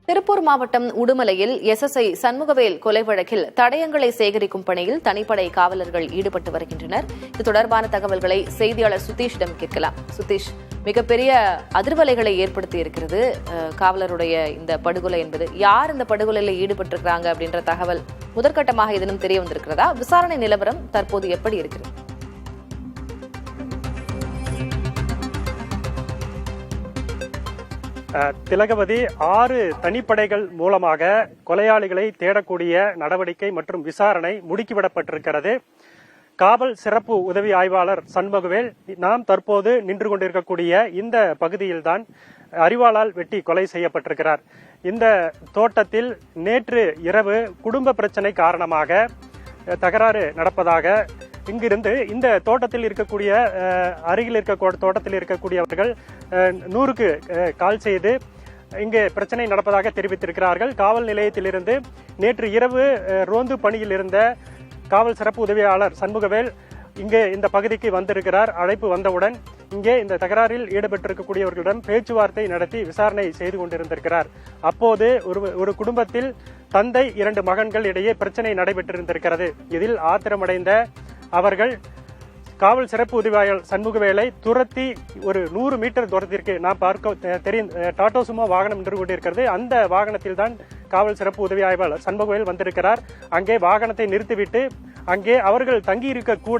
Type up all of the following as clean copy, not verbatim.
திருப்பூர் மாவட்டம் உடுமலையில் எஸ்எஸ்ஐ சண்முகவேல் கொலை வழக்கில் தடயங்களை சேகரிக்கும் பணியில் தனிப்படை காவலர்கள் ஈடுபட்டு வருகின்றனர். இது தொடர்பான தகவல்களை செய்தியாளர் சுதீஷிடம் கேட்கலாம். சுதீஷ், மிகப்பெரிய அதிர்வலைகளை ஏற்படுத்தி இருக்கிறது காவலருடைய இந்த படுகொலை என்பது. யார் இந்த படுகொலையில் ஈடுபட்டிருக்கிறாங்க அப்படின்ற தகவல் முதற்கட்டமாக இதனும் தெரிய வந்திருக்கிறதா? விசாரணை நிலவரம் தற்போது எப்படி இருக்கிறது? திலகவதி, 6 தனிப்படைகள் மூலமாக கொலையாளிகளை தேடக்கூடிய நடவடிக்கை மற்றும் விசாரணை முடுக்கிவிடப்பட்டிருக்கிறது. காவல் சிறப்பு உதவி ஆய்வாளர் சண்முகவேல் நாம் தற்போது நின்று கொண்டிருக்கக்கூடிய இந்த பகுதியில்தான் அரிவாளால் வெட்டி கொலை செய்யப்பட்டிருக்கிறார். இந்த தோட்டத்தில் நேற்று இரவு குடும்ப பிரச்சனை காரணமாக தகராறு நடப்பதாக இங்கிருந்து இந்த தோட்டத்தில் இருக்கக்கூடிய அருகில் இருக்க தோட்டத்தில் இருக்கக்கூடியவர்கள் 100க்கு கால் செய்து இங்கே பிரச்சனை நடப்பதாக தெரிவித்திருக்கிறார்கள். காவல் நிலையத்திலிருந்து நேற்று இரவு ரோந்து பணியில் இருந்த காவல் சிறப்பு உதவியாளர் சண்முகவேல் இங்கே இந்த பகுதிக்கு வந்திருக்கிறார். அழைப்பு வந்தவுடன் இங்கே இந்த தகராறில் ஈடுபட்டிருக்கக்கூடியவர்களிடம் பேச்சுவார்த்தை நடத்தி விசாரணை செய்து கொண்டிருந்திருக்கிறார். அப்போது ஒரு குடும்பத்தில் தந்தை 2 மகன்கள் இடையே பிரச்சனை நடைபெற்றிருந்திருக்கிறது. இதில் ஆத்திரமடைந்த அவர்கள் காவல் சிறப்பு உதவியாளர் சண்முகவேலை துரத்தி ஒரு 100 மீட்டர் தூரத்திற்கு நாம் பார்க்க தெரியும் டாடோ சுமோ வாகனம் நின்று கொண்டிருக்கிறது. அந்த வாகனத்தில் தான் காவல் சிறப்பு உதவி ஆய்வாளர் சண்முகவேல் வந்திருக்கிறார். அங்கே வாகனத்தை நிறுத்திவிட்டு அங்கே அவர்கள் தங்கியிருக்க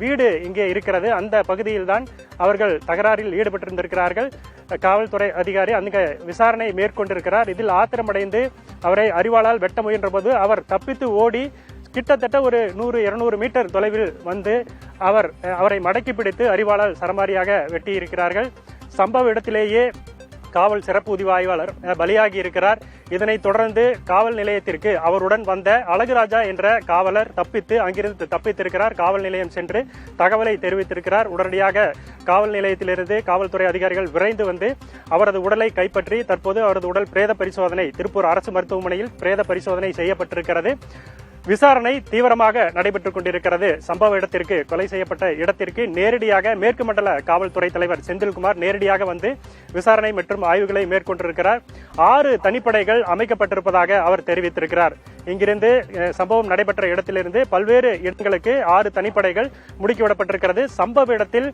வீடு இங்கே இருக்கிறது. அந்த பகுதியில் தான் அவர்கள் தகராறில் ஈடுபட்டிருந்திருக்கிறார்கள். காவல்துறை அதிகாரி அங்கே விசாரணை மேற்கொண்டிருக்கிறார். இதில் ஆத்திரமடைந்து அவரை அரிவாளால் வெட்ட முயன்ற போது அவர் தப்பித்து ஓடி கிட்டத்தட்ட ஒரு 100-200 மீட்டர் தொலைவில் வந்து அவரை மடக்கி பிடித்து அரிவாளால் சரமாரியாக வெட்டியிருக்கிறார்கள். சம்பவ இடத்திலேயே காவல் சிறப்பு உதவி ஆய்வாளர் பலியாகி இருக்கிறார். இதனைத் தொடர்ந்து காவல் நிலையத்திற்கு அவருடன் வந்த அழகுராஜா என்ற காவலர் அங்கிருந்து தப்பித்திருக்கிறார். காவல் நிலையம் சென்று தகவலை தெரிவித்திருக்கிறார். உடனடியாக காவல் நிலையத்திலிருந்து காவல்துறை அதிகாரிகள் விரைந்து வந்து அவரது உடலை கைப்பற்றி தற்போது அவரது உடல் பிரேத பரிசோதனை திருப்பூர் அரசு மருத்துவமனையில் பிரேத பரிசோதனை செய்யப்பட்டிருக்கிறது. விசாரணை தீவிரமாக நடைபெற்றுக் கொண்டிருக்கிறது. சம்பவ இடத்திற்கு, கொலை செய்யப்பட்ட இடத்திற்கு நேரடியாக மேற்கு மண்டல காவல்துறை தலைவர் செந்தில்குமார் நேரடியாக வந்து விசாரணை மற்றும் ஆய்வுகளை மேற்கொண்டிருக்கிறார். 6 தனிப்படைகள் அமைக்கப்பட்டிருப்பதாக அவர் தெரிவித்திருக்கிறார். இங்கிருந்து சம்பவம் நடைபெற்ற இடத்திலிருந்து பல்வேறு இடங்களுக்கு 6 தனிப்படைகள் முடுக்கிவிடப்பட்டிருக்கிறது. சம்பவ இடத்தில்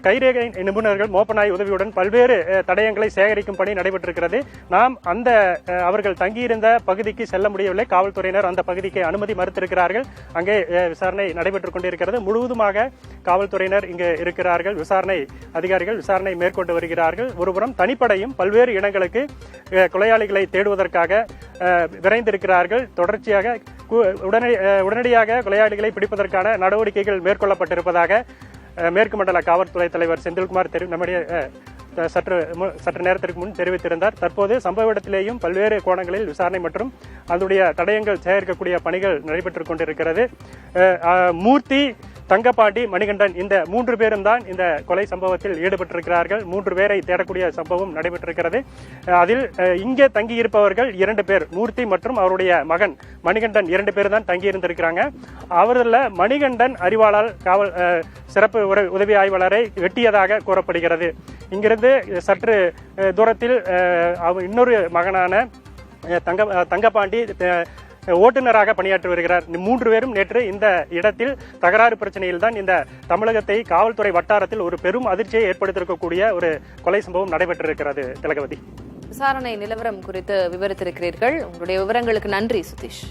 கைரேகை நிபுணர்கள் மோப்பநாய் உதவியுடன் பல்வேறு தடயங்களை சேகரிக்கும் பணி நடைபெற்றிருக்கிறது. நாம் அவர்கள் தங்கியிருந்த பகுதிக்கு செல்ல முடியவில்லை. காவல்துறையினர் அந்த பகுதிக்கு அனுமதி மறுத்திருக்கிறார்கள். அங்கே விசாரணை நடைபெற்றுக் கொண்டிருக்கிறது. முழுவதுமாக காவல்துறையினர் இங்கு இருக்கிறார்கள். விசாரணை அதிகாரிகள் விசாரணை மேற்கொண்டு வருகிறார்கள். ஒருபுறம் தனிப்படையும் பல்வேறு இடங்களுக்கு கொலையாளிகளை தேடுவதற்காக விரைந்திருக்கிறார்கள். தொடர்ச்சியாக உடனடியாக கொலையாளிகளை பிடிப்பதற்கான நடவடிக்கைகள் மேற்கொள்ளப்பட்டிருப்பதாக மேற்கு மண்டல காவல்துறை தலைவர் செந்தில்குமார் நம்முடைய சற்று நேரத்திற்கு முன் தெரிவித்திருந்தார். தற்போது சம்பவ இடத்திலேயும் பல்வேறு கோணங்களில் விசாரணை மற்றும் அதனுடைய தடயங்கள் சேகரிக்கக்கூடிய பணிகள் நடைபெற்றுக் கொண்டிருக்கிறது. மூர்த்தி, தங்கப்பாண்டி, மணிகண்டன் இந்த 3 பேரும் தான் இந்த கொலை சம்பவத்தில் ஈடுபட்டிருக்கிறார்கள். 3 பேரை தேடக்கூடிய சம்பவம் நடைபெற்றிருக்கிறது. அதில் இங்கே தங்கியிருப்பவர்கள் 2 பேர், மூர்த்தி மற்றும் அவருடைய மகன் மணிகண்டன் 2 பேர் தான் தங்கியிருந்திருக்கிறாங்க. அவரில் மணிகண்டன் அரிவாளால் காவல் சிறப்பு உதவி ஆய்வாளரை வெட்டியதாக கூறப்படுகிறது. இங்கிருந்து சற்று தூரத்தில் இன்னொரு மகனான தங்கப்பாண்டி ஓட்டுநராக பணியாற்றி வருகிறார். 3 பேரும் நேற்று இந்த இடத்தில் தகராறு பிரச்சனையில் தான் இந்த தமிழகத்தை காவல்துறை வட்டாரத்தில் ஒரு பெரும் அதிர்ச்சியை ஏற்படுத்தியிருக்கக்கூடிய ஒரு கொலை சம்பவம் நடைபெற்றிருக்கிறது. திலகவதி, விசாரணை நிலவரம் குறித்து விவரித்திருக்கிறீர்கள். உங்களுடைய விவரங்களுக்கு நன்றி சுதீஷ்.